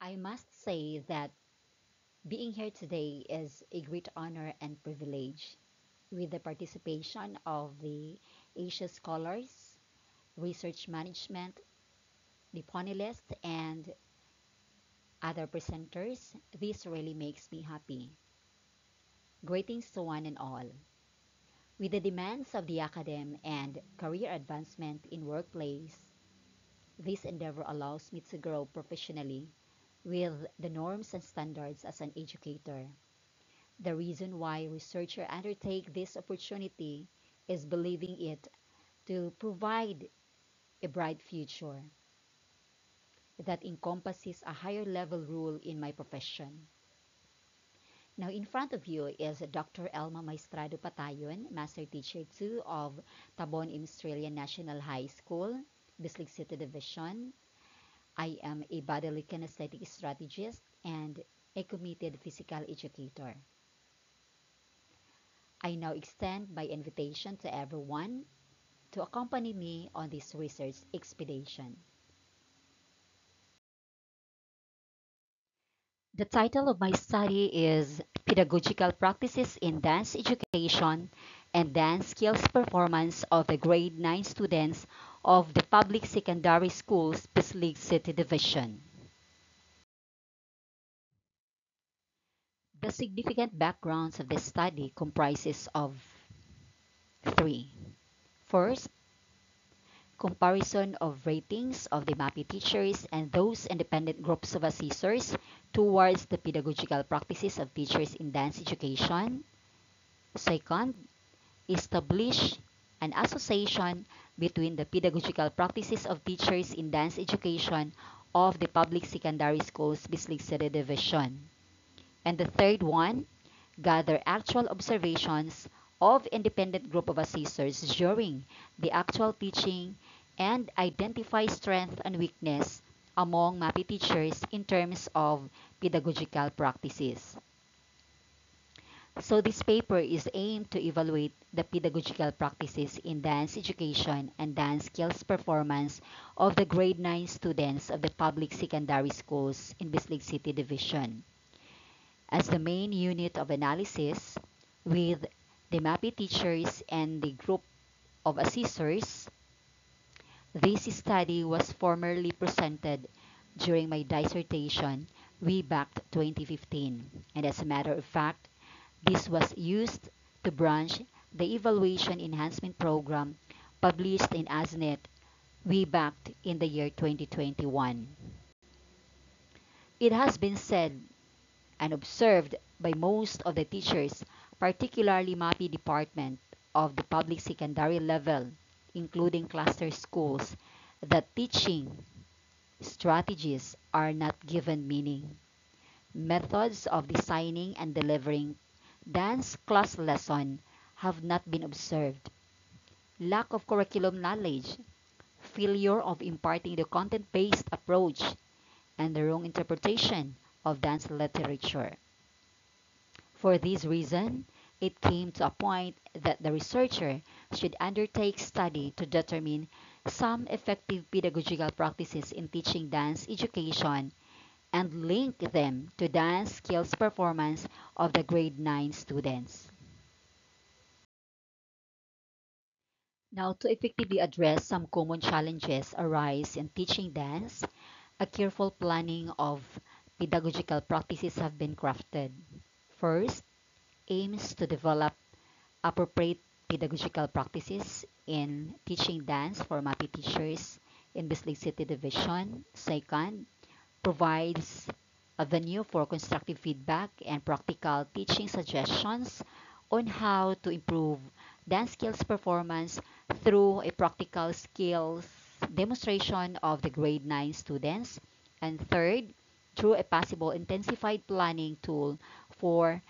I must say that being here today is a great honor and privilege. With the participation of the Asia Scholars, Research Management, the panelists, and other presenters, this really makes me happy. Greetings to one and all. With the demands of the academe and career advancement in workplace, this endeavor allows me to grow professionally with the norms and standards as an educator. The reason why researchers undertake this opportunity is believing it to provide a bright future that encompasses a higher level role in my profession. Now, in front of you is Dr. Elma Maestrado Patayon, Master Teacher 2 of Tabon Australian National High School, Bislig City Division. I am a bodily kinesthetic strategist and a committed physical educator. I now extend my invitation to everyone to accompany me on this research expedition. The title of my study is Pedagogical Practices in Dance Education and Dance Skills Performance of the Grade 9 students of the Public Secondary Schools Bislig City Division. The significant backgrounds of this study comprises of three. First, comparison of ratings of the MAPI teachers and those independent groups of assessors towards the pedagogical practices of teachers in dance education. Second, establish an association between the pedagogical practices of teachers in dance education of the public secondary schools Bislig City Division. And the third one, gather actual observations of independent group of assessors during the actual teaching and identify strength and weakness among MAPI teachers in terms of pedagogical practices. So this paper is aimed to evaluate the pedagogical practices in dance education and dance skills performance of the grade 9 students of the public secondary schools in Bislig City Division. As the main unit of analysis, with the MAPI teachers and the group of assessors, this study was formally presented during my dissertation way back 2015. And as a matter of fact, this was used to branch the Evaluation Enhancement Program published in ASNet way back in the year 2021. It has been said and observed by most of the teachers, particularly MAPI department of the public secondary level, including cluster schools, that teaching strategies are not given meaning. Methods of designing and delivering dance class lesson have not been observed. Lack of curriculum knowledge, failure of imparting the content-based approach, and the wrong interpretation of dance literature. For this reason, it came to a point that the researcher should undertake study to determine some effective pedagogical practices in teaching dance education and link them to dance skills performance of the grade 9 students. Now, to effectively address some common challenges arise in teaching dance, a careful planning of pedagogical practices have been crafted. First, aims to develop appropriate pedagogical practices in teaching dance for MAPI teachers in Bislig City Division. Second, provides a venue for constructive feedback and practical teaching suggestions on how to improve dance skills performance through a practical skills demonstration of the grade 9 students. And third, through a possible intensified planning tool for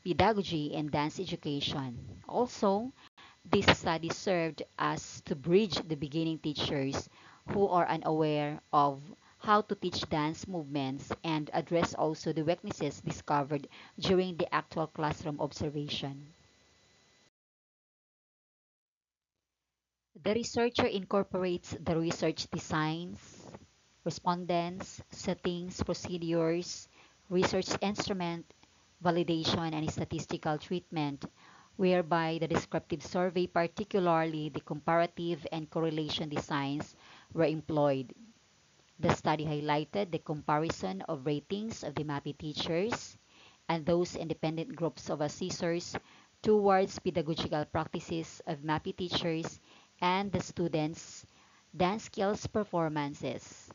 pedagogy and dance education. Also, this study served as to bridge the beginning teachers who are unaware of how to teach dance movements and address also the weaknesses discovered during the actual classroom observation. The researcher incorporates the research designs, respondents, settings, procedures, research instrument, validation, and statistical treatment, whereby the descriptive survey, particularly the comparative and correlation designs, were employed. The study highlighted the comparison of ratings of the MAPI teachers and those independent groups of assessors towards pedagogical practices of MAPI teachers and the students' dance skills performances.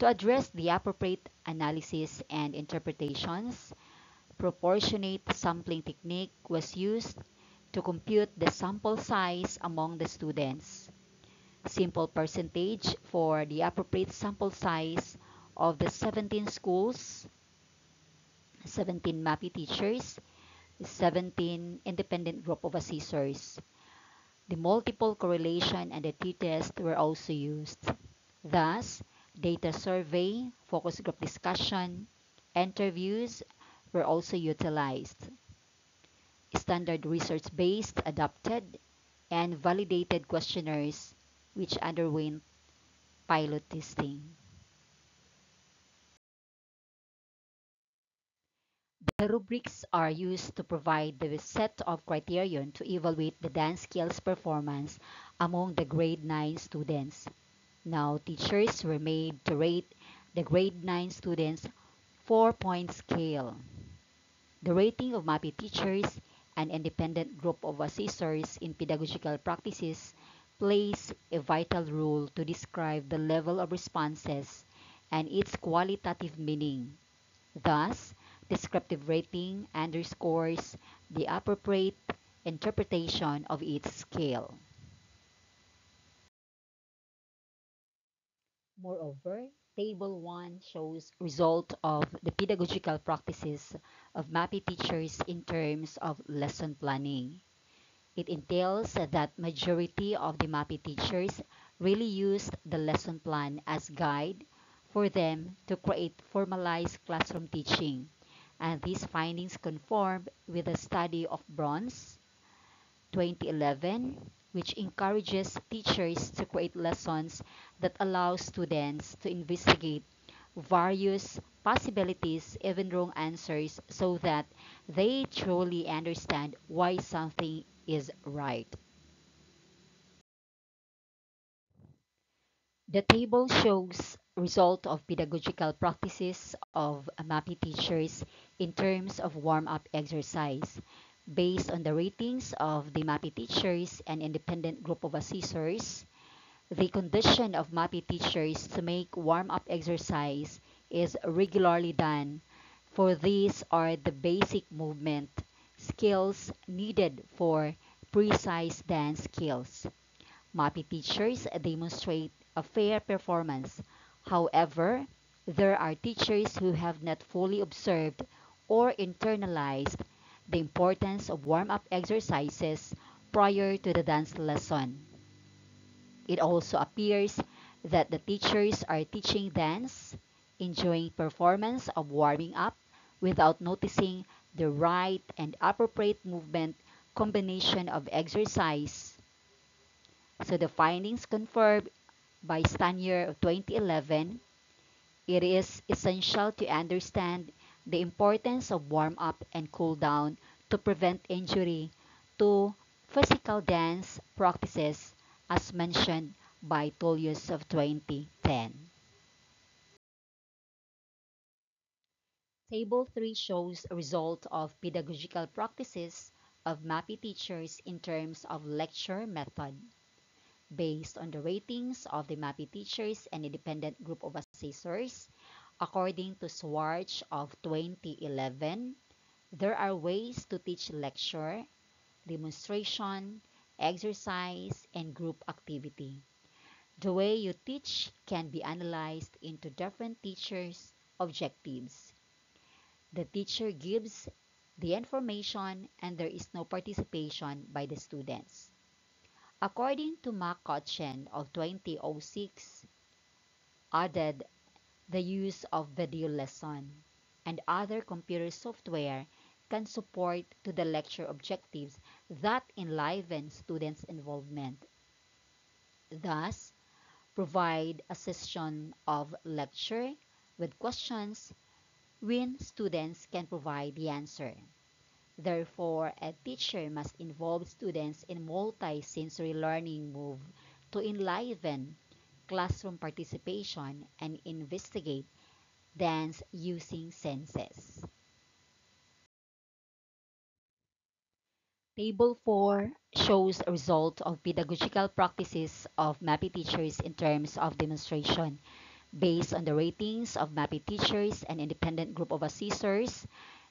To address the appropriate analysis and interpretations, proportionate sampling technique was used to compute the sample size among the students. Simple percentage for the appropriate sample size of the 17 schools, 17 MAPI teachers, 17 independent group of assessors. The multiple correlation and the t-test were also used. Thus, data survey, focus group discussion, interviews were also utilized. Standard research-based, adapted, and validated questionnaires which underwent pilot testing. The rubrics are used to provide the set of criterion to evaluate the dance skills performance among the grade 9 students. Now, teachers were made to rate the grade 9 students 4-point scale. The rating of MAPI teachers, an independent group of assessors in pedagogical practices, plays a vital role to describe the level of responses and its qualitative meaning. Thus, descriptive rating underscores the appropriate interpretation of its scale. Moreover, Table 1 shows result of the pedagogical practices of MAPI teachers in terms of lesson planning. It entails that majority of the MAPI teachers really used the lesson plan as guide for them to create formalized classroom teaching, and these findings conform with the study of Bronze 2011, which encourages teachers to create lessons that allow students to investigate various possibilities, even wrong answers, so that they truly understand why something is right. The table shows result of pedagogical practices of MAPI teachers in terms of warm-up exercise. Based on the ratings of the MAPI teachers and independent group of assessors, the condition of MAPI teachers to make warm-up exercise is regularly done, for these are the basic movement skills needed for precise dance skills. MAPI teachers demonstrate a fair performance. However, there are teachers who have not fully observed or internalized the importance of warm-up exercises prior to the dance lesson. It also appears that the teachers are teaching dance, enjoying performance of warming up without noticing the right and appropriate movement combination of exercise. So the findings confirmed by Stanier of 2011, it is essential to understand the importance of warm up and cool down to prevent injury to physical dance practices as mentioned by Tullius of 2010. Table 3 shows a result of pedagogical practices of MAPI teachers in terms of lecture method. Based on the ratings of the MAPI teachers and independent group of assessors, according to Swartz of 2011, there are ways to teach lecture, demonstration, exercise, and group activity. The way you teach can be analyzed into different teachers' objectives. The teacher gives the information and there is no participation by the students. According to McCutcheon of 2006, added the use of video lesson and other computer software can support to the lecture objectives that enliven students' involvement. Thus, Provide a session of lecture with questions when students can provide the answer. Therefore, a teacher must involve students in multi-sensory learning move to enliven classroom participation and investigate dance using senses. Table 4 shows a result of pedagogical practices of MAPI teachers in terms of demonstration. Based on the ratings of MAPI teachers and independent group of assessors,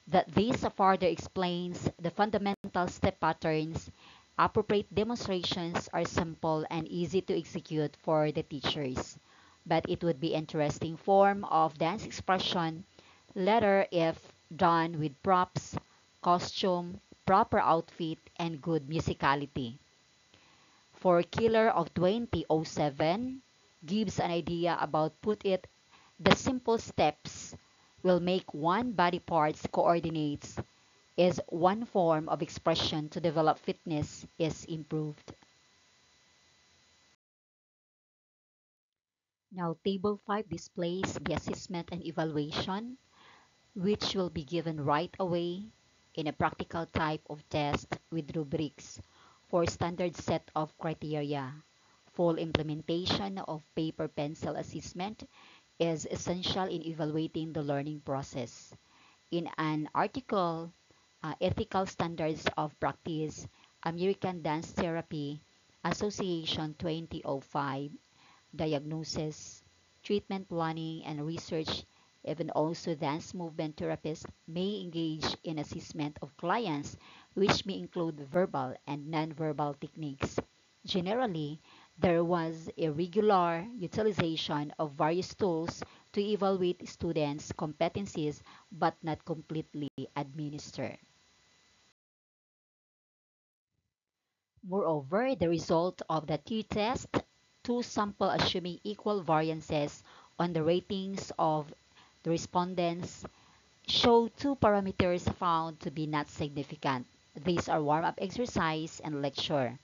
that this further explains the fundamental step patterns. Appropriate demonstrations are simple and easy to execute for the teachers, but it would be interesting form of dance expression later if done with props, costume, proper outfit, and good musicality. For Killer of 2007 gives an idea about put it the simple steps will make one body parts coordinates is one form of expression to develop fitness is improved. Now table 5 displays the assessment and evaluation which will be given right away in a practical type of test with rubrics for standard set of criteria. Full implementation of paper pencil assessment is essential in evaluating the learning process. In an article, Ethical Standards of Practice, American Dance Therapy Association 2005, diagnosis, treatment planning, and research, even also dance movement therapists may engage in assessment of clients, which may include verbal and nonverbal techniques. Generally, there was a regular utilization of various tools to evaluate students' competencies but not completely administered. Moreover, the result of the t-test, two sample assuming equal variances on the ratings of the respondents, show two parameters found to be not significant. These are warm-up exercise and lecture.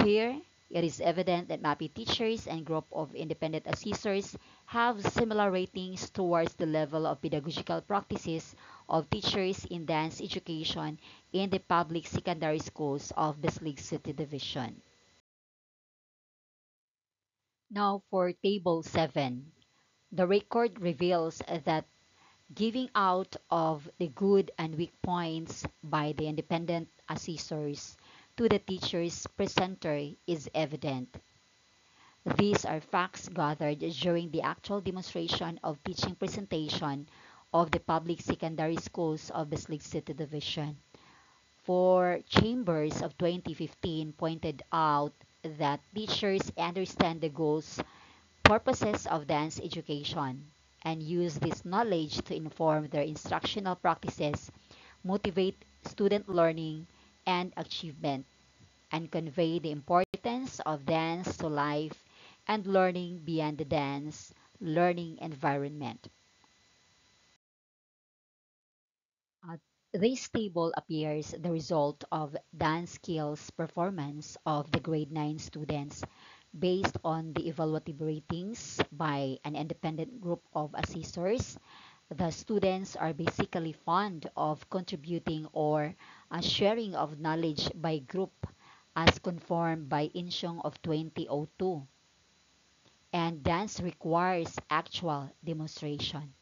Here, it is evident that MAPI teachers and group of independent assessors have similar ratings towards the level of pedagogical practices of teachers in dance education in the public secondary schools of Bislig City Division. Now for Table 7. The record reveals that giving out of the good and weak points by the independent assessors to the teacher's presenter is evident. These are facts gathered during the actual demonstration of teaching presentation of the public secondary schools of Bislig City Division. For Chambers of 2015 pointed out that teachers understand the goals, purposes of dance education and use this knowledge to inform their instructional practices, motivate student learning and achievement, and convey the importance of dance to life and learning beyond the dance learning environment. Uh, this table appears the result of dance skills performance of the grade 9 students based on the evaluative ratings by an independent group of assessors. The students are basically fond of contributing or sharing of knowledge by group as confirmed by Insyong of 2002. And dance requires actual demonstration.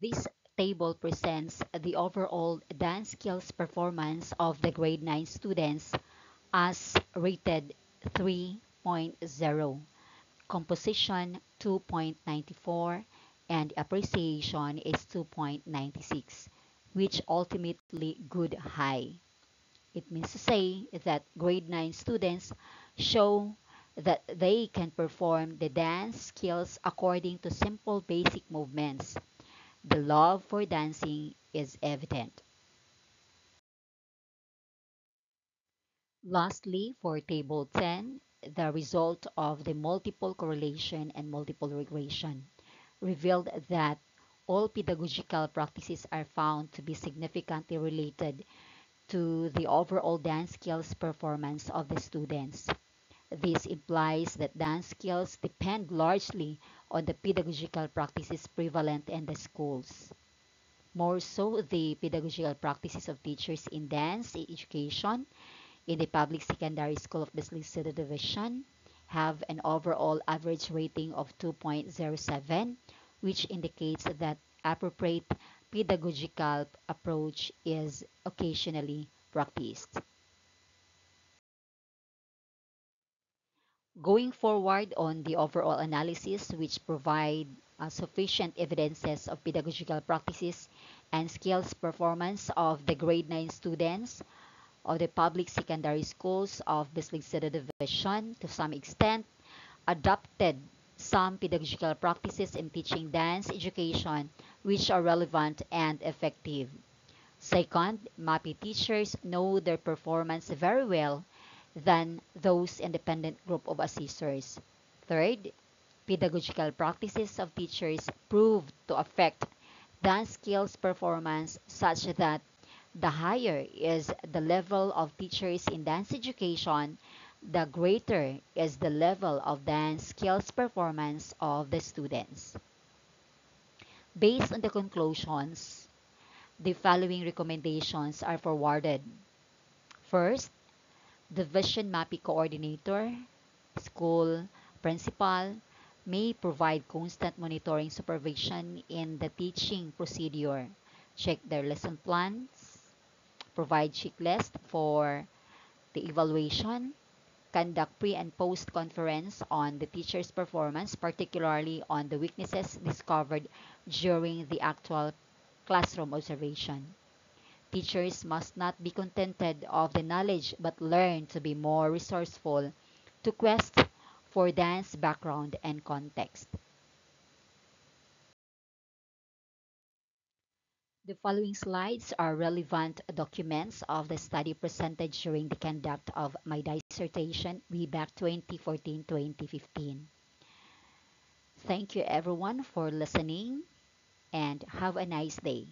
This table presents the overall dance skills performance of the grade 9 students as rated 3.0, composition 2.94, and appreciation is 2.96, which ultimately good high. It means to say that grade 9 students show that they can perform the dance skills according to simple basic movements. The love for dancing is evident. Lastly, for Table 10, the result of the multiple correlation and multiple regression revealed that all pedagogical practices are found to be significantly related to the overall dance skills performance of the students. This implies that dance skills depend largely on the pedagogical practices prevalent in the schools. More so, the pedagogical practices of teachers in dance education in the public secondary school of the Salcedo Division have an overall average rating of 2.07, which indicates that appropriate pedagogical approach is occasionally practiced. Going forward on the overall analysis, which provide sufficient evidences of pedagogical practices and skills performance of the grade 9 students of the public secondary schools of Bislig Division to some extent adopted some pedagogical practices in teaching dance education which are relevant and effective. Second, MAPI teachers know their performance very well than those independent group of assessors. Third, pedagogical practices of teachers proved to affect dance skills performance such that the higher is the level of teachers in dance education, the greater is the level of dance skills performance of the students. Based on the conclusions, the following recommendations are forwarded. First, the Vision MAPI coordinator, school principal may provide constant monitoring supervision in the teaching procedure, check their lesson plans, provide checklist for the evaluation, conduct pre and post conference on the teacher's performance, particularly on the weaknesses discovered during the actual classroom observation. Teachers must not be contented of the knowledge but learn to be more resourceful to quest for dance background and context. The following slides are relevant documents of the study presented during the conduct of my dissertation way back 2014-2015. Thank you everyone for listening and have a nice day.